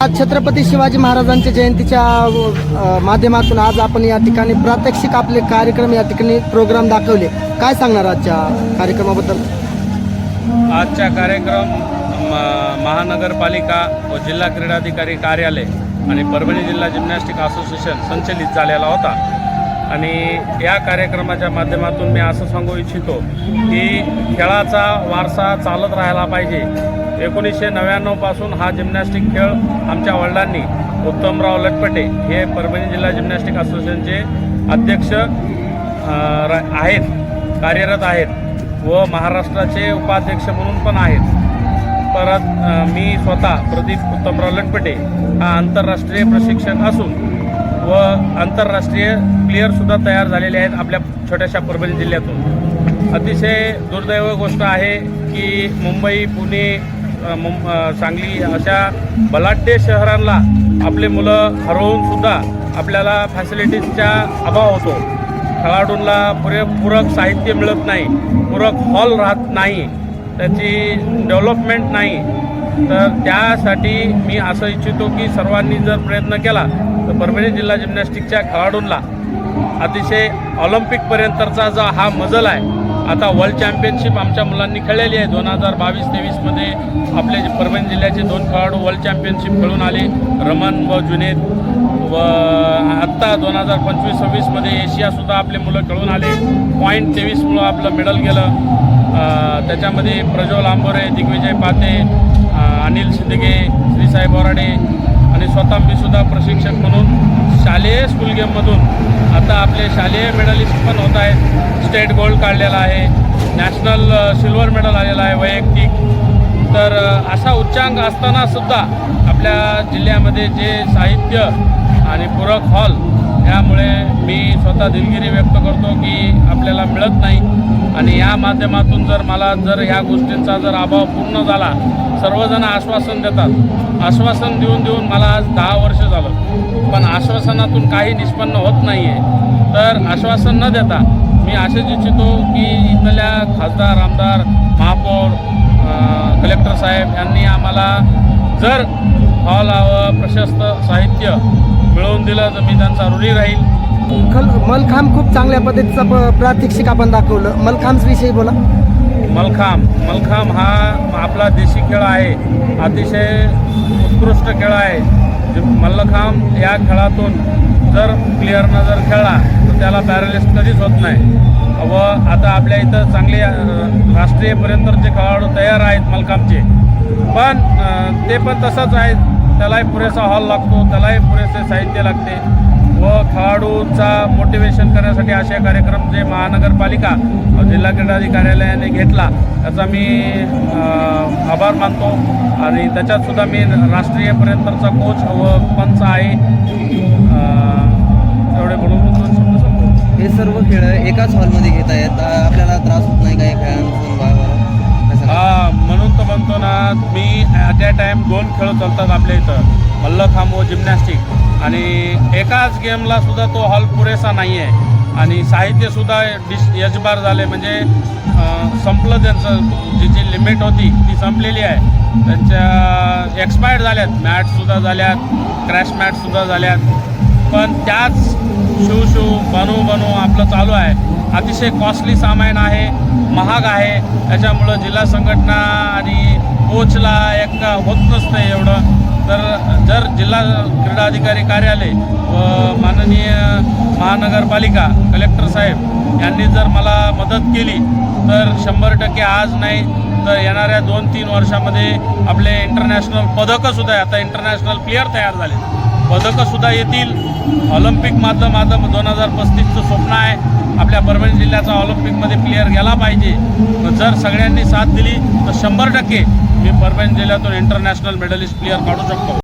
आज छत्रपती शिवाजी महाराजांच्या जयंतीच्या माध्यमातून आज आपण या ठिकाणी प्रात्यक्षिक आपले कार्यक्रम या ठिकाणी प्रोग्राम दाखवले. काय सांगणार आजच्या कार्यक्रमाबद्दल? आजचा कार्यक्रम महानगरपालिका व जिल्हा क्रीडाधिकारी कार्यालय आणि परभणी जिल्हा जिम्नॅस्टिक असोसिएशन संचलित झालेला होता. आणि या कार्यक्रमाच्या माध्यमातून मी असं सांगू इच्छितो की खेळाचा वारसा चालत राहायला पाहिजे. 1999 पासून हा जिम्नॅस्टिक खेळ आमच्या वडिलांनी उत्तमराव लटपटे हे परभणी जिल्हा जिम्नॅस्टिक असोसिएशनचे अध्यक्ष आहेत, कार्यरत आहेत व महाराष्ट्राचे उपाध्यक्ष म्हणून पण आहेत. परत मी स्वतः प्रदीप उत्तमराव लटपटे हा आंतरराष्ट्रीय प्रशिक्षक असून व आंतरराष्ट्रीय प्लेयरसुद्धा तयार झालेले आहेत आपल्या छोट्याशा परभणी जिल्ह्यातून. अतिशय दुर्दैव गोष्ट आहे की मुंबई, पुणे, सांगली अशा बलाढ्य शहरांना आपले मुलं हरवूनसुद्धा आपल्याला फॅसिलिटीजचा अभाव होतो. खेळाडूंना पूरक साहित्य मिळत नाही, पूरक हॉल राहत नाही, त्याची डेव्हलपमेंट नाही. तर त्यासाठी मी असं इच्छितो की सर्वांनी जर प्रयत्न केला तर परभणी जिल्हा जिम्नॅस्टिकच्या खेळाडूंना अतिशय ऑलिम्पिकपर्यंतचा जो हा मजल आहे, आता वर्ल्ड चॅम्पियनशिप आमच्या मुलांनी खेळलेली आहे. 2022-23मध्ये आपले परभणी जिल्ह्याचे 2 खेळाडू वर्ल्ड चॅम्पियनशिप खेळून आले, रमन व जुनेद. व आत्ता 2025-26मध्ये एशियासुद्धा आपले मुलं खेळून आले. पॉईंट 23 मुलं आपलं मेडल गेलं. त्याच्यामध्ये प्रज्वल आंबोरे, दिग्विजय पाते, अनिल सिद्धगे, श्रीसाहेब बोराडे आणि स्वतः मीसुद्धा प्रशिक्षक म्हणून शालेय स्कूल गेममधून आता आपले शालेय मेडलिस्ट पण होत आहेत. स्टेट गोल्ड काढलेला आहे, नॅशनल सिल्वर मेडल आलेला आहे वैयक्तिक. तर असा उच्चांक असतानासुद्धा आपल्या जिल्ह्यामध्ये जे साहित्य आणि पूरक हॉल यामुळे मी स्वतः दिलगिरी व्यक्त करतो की आपल्याला मिळत नाही. आणि या माध्यमातून जर ह्या गोष्टींचा जर अभाव पूर्ण झाला, सर्वजण आश्वासन देतात, आश्वासन देऊन मला आज 10 वर्ष झालं, पण आश्वासनातून काही निष्पन्न होत नाही आहे. तर आश्वासन न देता मी असेच इच्छितो की इथल्या खासदार, आमदार, महापौर, कलेक्टर साहेब यांनी आम्हाला जर हॉल व प्रशस्त साहित्य मिळवून दिलं तर मी त्यांचा ऋणी राहील. मलखांब खूप चांगल्या पद्धतीचं प्रात्यक्षिक आपण दाखवलं. मलखांबविषयी बोला. मलखांब हा आपला देशी खेळ आहे, अतिशय उत्कृष्ट खेळ आहे. मल्लखांब या खेळातून जर प्लेयरनं जर खेळला तर त्याला पॅरालिस कधीच होत नाही. व आता आपल्या इथं चांगले राष्ट्रीयपर्यंतचे खेळाडू तयार आहेत मलखांबचे, पण ते पण तसंच आहे, त्यालाही पुरेसा हॉल लागतो, त्यालाही पुरेसे साहित्य लागते. व खेळाडूंचा मोटिवेशन करण्यासाठी असे कार्यक्रम जे महानगरपालिका जिल्हा क्रीडाधिकाऱ्यालयाने घेतला त्याचा मी आभार मानतो. आणि त्याच्यातसुद्धा मी राष्ट्रीयपर्यंतचा कोच व पंच आहे. एवढे म्हणून हे सर्व खेळ एकाच हॉलमध्ये घेत आहेत, आपल्याला त्रास होत नाही काही खेळांपासून? म्हणून तर म्हणतो ना मी, ॲट अ टाईम 2 खेळ चालतात आपल्या इथं, मल्लखांब व जिम्नॅस्टिक. आणि एकाच गेमला सुद्धा तो हॉल पुरेसा नाही आहे आणि साहित्यसुद्धा यजबार झाले, म्हणजे संपलं त्यांचं. जी लिमिट होती ती संपलेली आहे. त्यांच्या एक्सपायर्ड झाल्यात, मॅटसुद्धा झाल्यात, क्रॅश मॅटसुद्धा झाल्यात. पण त्याच शू बनवू आपलं चालू आहे. अतिशय कॉस्टली सामान आहे, महाग आहे. त्याच्यामुळं जिल्हा संघटना आणि कोचला एक होत नसतं एवढं. तर जर जिल्हा क्रीडाधिकारी कार्यालय व माननीय महानगरपालिका कलेक्टर साहेब यांनी जर मला मदत केली तर 100% आज नाही तर येणाऱ्या 2-3 वर्षामध्ये आपले इंटरनॅशनल पदकंसुद्धा, आता इंटरनॅशनल प्लेयर तयार झाले, पदकंसुद्धा येतील. ऑलिम्पिक माझं 2035चं स्वप्न आहे. आपल्या परभणी जिल्ह्याचा ऑलिम्पिकमध्ये प्लेयर गेला पाहिजे. जर सगळ्यांनी साथ दिली तर 100% मी परभणी जिल्ह्यातून इंटरनॅशनल मेडलिस्ट प्लेयर काढू शकतो.